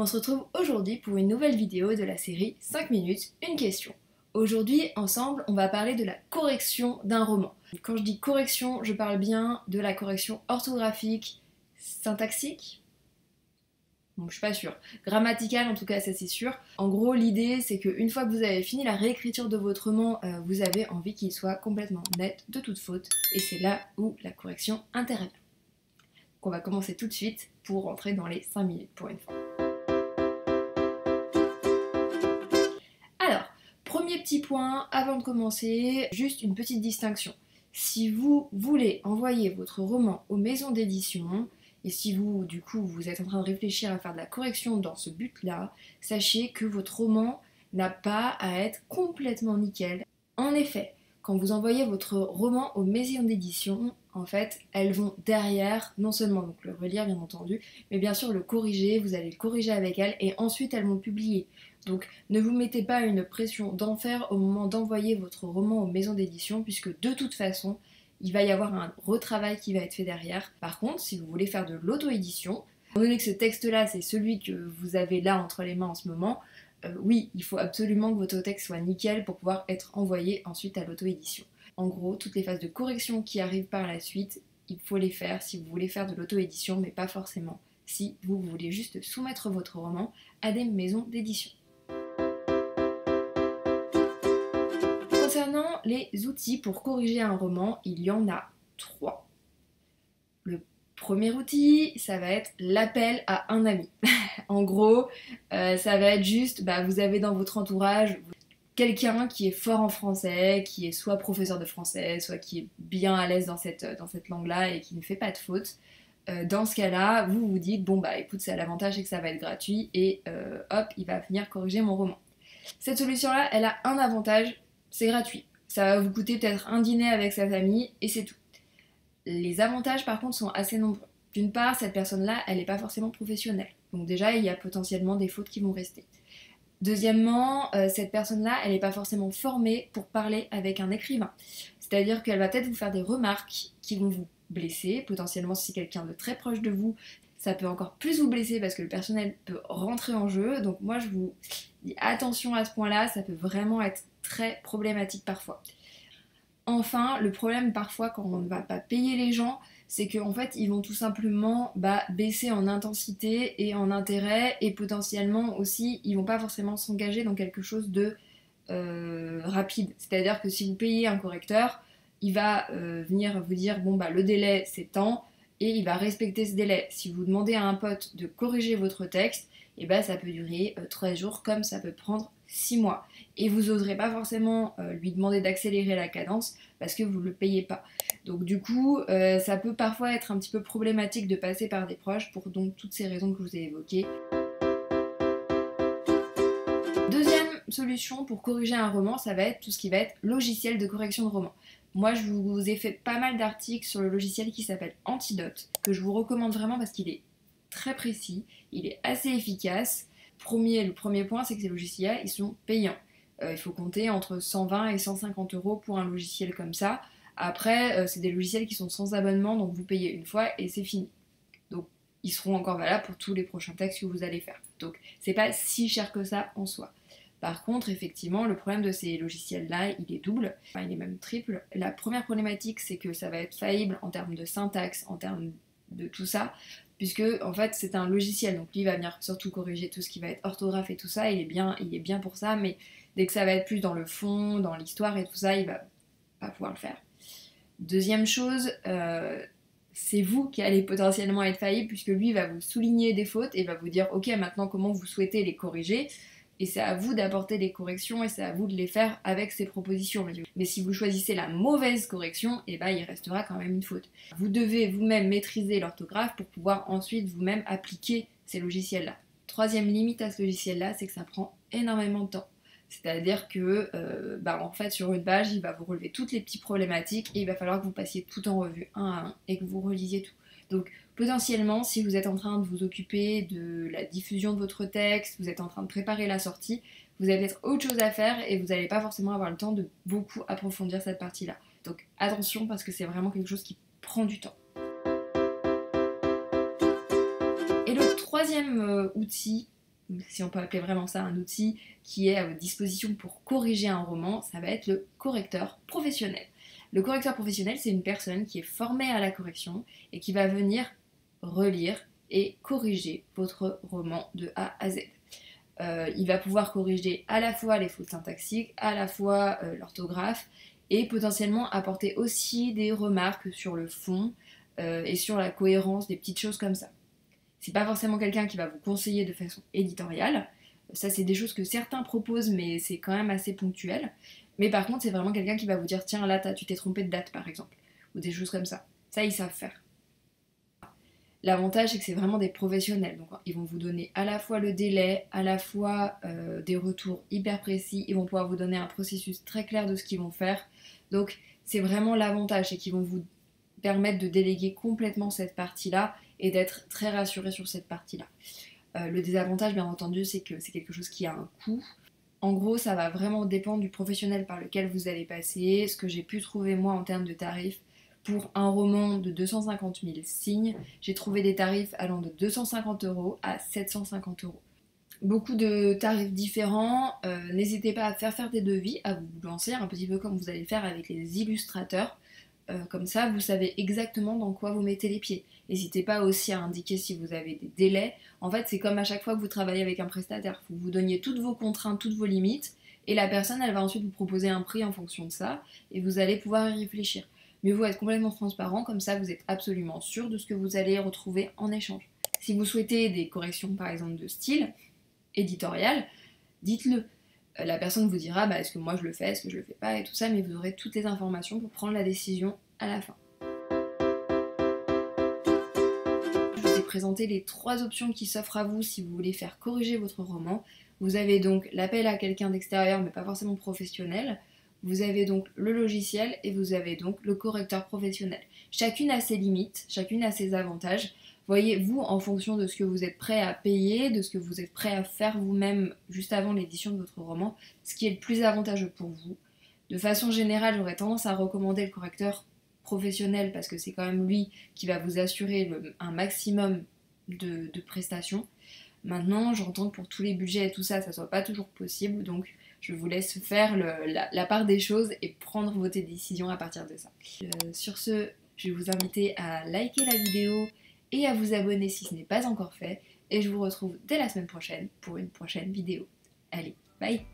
On se retrouve aujourd'hui pour une nouvelle vidéo de la série 5 minutes, une question. Aujourd'hui, ensemble, on va parler de la correction d'un roman. Quand je dis correction, je parle bien de la correction orthographique, syntaxique. Bon, je suis pas sûre. Grammaticale, en tout cas, ça c'est sûr. En gros, l'idée, c'est qu'une fois que vous avez fini la réécriture de votre roman, vous avez envie qu'il soit complètement net de toute faute. Et c'est là où la correction intervient. Donc on va commencer tout de suite pour rentrer dans les 5 minutes pour une fois. Alors, premier petit point, avant de commencer, juste une petite distinction. Si vous voulez envoyer votre roman aux maisons d'édition, et si vous, du coup, vous êtes en train de réfléchir à faire de la correction dans ce but-là, sachez que votre roman n'a pas à être complètement nickel. En effet, quand vous envoyez votre roman aux maisons d'édition, en fait, elles vont derrière, non seulement donc le relire bien entendu, mais bien sûr le corriger, vous allez le corriger avec elles, et ensuite elles vont le publier. Donc ne vous mettez pas une pression d'enfer au moment d'envoyer votre roman aux maisons d'édition, puisque de toute façon, il va y avoir un retravail qui va être fait derrière. Par contre, si vous voulez faire de l'auto-édition, étant donné que ce texte-là, c'est celui que vous avez là entre les mains en ce moment, oui, il faut absolument que votre texte soit nickel pour pouvoir être envoyé ensuite à l'auto-édition. En gros, toutes les phases de correction qui arrivent par la suite, il faut les faire si vous voulez faire de l'auto-édition, mais pas forcément si vous voulez juste soumettre votre roman à des maisons d'édition. Concernant les outils pour corriger un roman, il y en a 3. Le premier outil, ça va être l'appel à un ami. En gros, ça va être juste, vous avez dans votre entourage quelqu'un qui est fort en français, qui est soit professeur de français, soit qui est bien à l'aise dans cette langue-là et qui ne fait pas de fautes. Dans ce cas-là, vous vous dites, écoute, c'est l'avantage, c'est que ça va être gratuit et hop, il va venir corriger mon roman. Cette solution-là, elle a un avantage, c'est gratuit. Ça va vous coûter peut-être un dîner avec sa famille et c'est tout. Les avantages par contre sont assez nombreux. D'une part, cette personne-là, elle n'est pas forcément professionnelle. Donc déjà, il y a potentiellement des fautes qui vont rester. Deuxièmement, cette personne-là, elle n'est pas forcément formée pour parler avec un écrivain. C'est-à-dire qu'elle va peut-être vous faire des remarques qui vont vous blesser. Potentiellement, si c'est quelqu'un de très proche de vous, ça peut encore plus vous blesser parce que le personnel peut rentrer en jeu. Donc moi, je vous dis attention à ce point-là, ça peut vraiment être très problématique parfois. Enfin, le problème parfois quand on ne va pas payer les gens, c'est qu'en fait ils vont tout simplement baisser en intensité et en intérêt, et potentiellement aussi ils vont pas forcément s'engager dans quelque chose de rapide. C'est-à-dire que si vous payez un correcteur, il va venir vous dire le délai c'est tant et il va respecter ce délai. Si vous demandez à un pote de corriger votre texte, ça peut durer 13 jours comme ça peut prendre 6 mois. Et vous n'oserez pas forcément lui demander d'accélérer la cadence parce que vous ne le payez pas. Donc du coup, ça peut parfois être un petit peu problématique de passer par des proches pour donc toutes ces raisons que je vous ai évoquées. Deuxième solution pour corriger un roman, ça va être tout ce qui va être logiciel de correction de roman. Moi, je vous ai fait pas mal d'articles sur le logiciel qui s'appelle Antidote, que je vous recommande vraiment parce qu'il est très précis, il est assez efficace. Le premier point, c'est que ces logiciels, ils sont payants. Il faut compter entre 120 et 150 € pour un logiciel comme ça. Après, c'est des logiciels qui sont sans abonnement, donc vous payez une fois et c'est fini. Donc, ils seront encore valables pour tous les prochains textes que vous allez faire. Donc, c'est pas si cher que ça en soi. Par contre, effectivement, le problème de ces logiciels-là, il est double, il est même triple. La première problématique, c'est que ça va être faillible en termes de syntaxe, en termes de tout ça, puisque en fait c'est un logiciel, donc lui il va venir surtout corriger tout ce qui va être orthographe et tout ça, il est bien pour ça, mais dès que ça va être plus dans le fond, dans l'histoire et tout ça, il va pas pouvoir le faire. Deuxième chose, c'est vous qui allez potentiellement être faillible, puisque lui va vous souligner des fautes et va vous dire ok, maintenant comment vous souhaitez les corriger, et c'est à vous d'apporter des corrections et c'est à vous de les faire avec ces propositions. Mais si vous choisissez la mauvaise correction, il restera quand même une faute. Vous devez vous-même maîtriser l'orthographe pour pouvoir ensuite vous-même appliquer ces logiciels-là. Troisième limite à ce logiciel-là, c'est que ça prend énormément de temps. C'est-à-dire que en fait sur une page, il va vous relever toutes les petites problématiques et il va falloir que vous passiez tout en revue un à un et que vous relisiez tout. Donc potentiellement, si vous êtes en train de vous occuper de la diffusion de votre texte, vous êtes en train de préparer la sortie, vous avez peut-être autre chose à faire et vous n'allez pas forcément avoir le temps de beaucoup approfondir cette partie-là. Donc attention parce que c'est vraiment quelque chose qui prend du temps. Et le troisième outil si on peut appeler vraiment ça un outil qui est à votre disposition pour corriger un roman, ça va être le correcteur professionnel. Le correcteur professionnel, c'est une personne qui est formée à la correction et qui va venir relire et corriger votre roman de A à Z. Il va pouvoir corriger à la fois les fautes syntaxiques, à la fois l'orthographe, et potentiellement apporter aussi des remarques sur le fond et sur la cohérence, des petites choses comme ça. C'est pas forcément quelqu'un qui va vous conseiller de façon éditoriale. Ça, c'est des choses que certains proposent, mais c'est quand même assez ponctuel. Mais par contre, c'est vraiment quelqu'un qui va vous dire tiens, là, tu t'es trompé de date, par exemple. Ou des choses comme ça. Ça, ils savent faire. L'avantage, c'est que c'est vraiment des professionnels. Donc, ils vont vous donner à la fois le délai, à la fois des retours hyper précis. Ils vont pouvoir vous donner un processus très clair de ce qu'ils vont faire. Donc, c'est vraiment l'avantage, c'est qu'ils vont vous permettre de déléguer complètement cette partie-là et d'être très rassuré sur cette partie-là. Le désavantage, bien entendu, c'est que c'est quelque chose qui a un coût. En gros, ça va vraiment dépendre du professionnel par lequel vous allez passer. Ce que j'ai pu trouver, moi, en termes de tarifs, pour un roman de 250 000 signes, j'ai trouvé des tarifs allant de 250 € à 750 €. Beaucoup de tarifs différents. N'hésitez pas à faire des devis, à vous lancer, un petit peu comme vous allez le faire avec les illustrateurs. Comme ça, vous savez exactement dans quoi vous mettez les pieds. N'hésitez pas aussi à indiquer si vous avez des délais. En fait, c'est comme à chaque fois que vous travaillez avec un prestataire. Il faut que vous donniez toutes vos contraintes, toutes vos limites, et la personne, elle va ensuite vous proposer un prix en fonction de ça, et vous allez pouvoir y réfléchir. Mieux vaut être complètement transparent, comme ça vous êtes absolument sûr de ce que vous allez retrouver en échange. Si vous souhaitez des corrections par exemple de style éditorial, dites-le. La personne vous dira est-ce que moi je le fais, est-ce que je le fais pas et tout ça, mais vous aurez toutes les informations pour prendre la décision à la fin. Je vous ai présenté les 3 options qui s'offrent à vous si vous voulez faire corriger votre roman. Vous avez donc l'appel à quelqu'un d'extérieur mais pas forcément professionnel. Vous avez donc le logiciel et vous avez donc le correcteur professionnel. Chacune a ses limites, chacune a ses avantages. Voyez, vous, en fonction de ce que vous êtes prêt à payer, de ce que vous êtes prêt à faire vous-même juste avant l'édition de votre roman, ce qui est le plus avantageux pour vous. De façon générale, j'aurais tendance à recommander le correcteur professionnel parce que c'est quand même lui qui va vous assurer un maximum de prestations. Maintenant, j'entends que pour tous les budgets et tout ça, ça soit pas toujours possible, donc je vous laisse faire la part des choses et prendre vos décisions à partir de ça. Sur ce, je vais vous inviter à liker la vidéo et à vous abonner si ce n'est pas encore fait. Et je vous retrouve dès la semaine prochaine pour une prochaine vidéo. Allez, bye!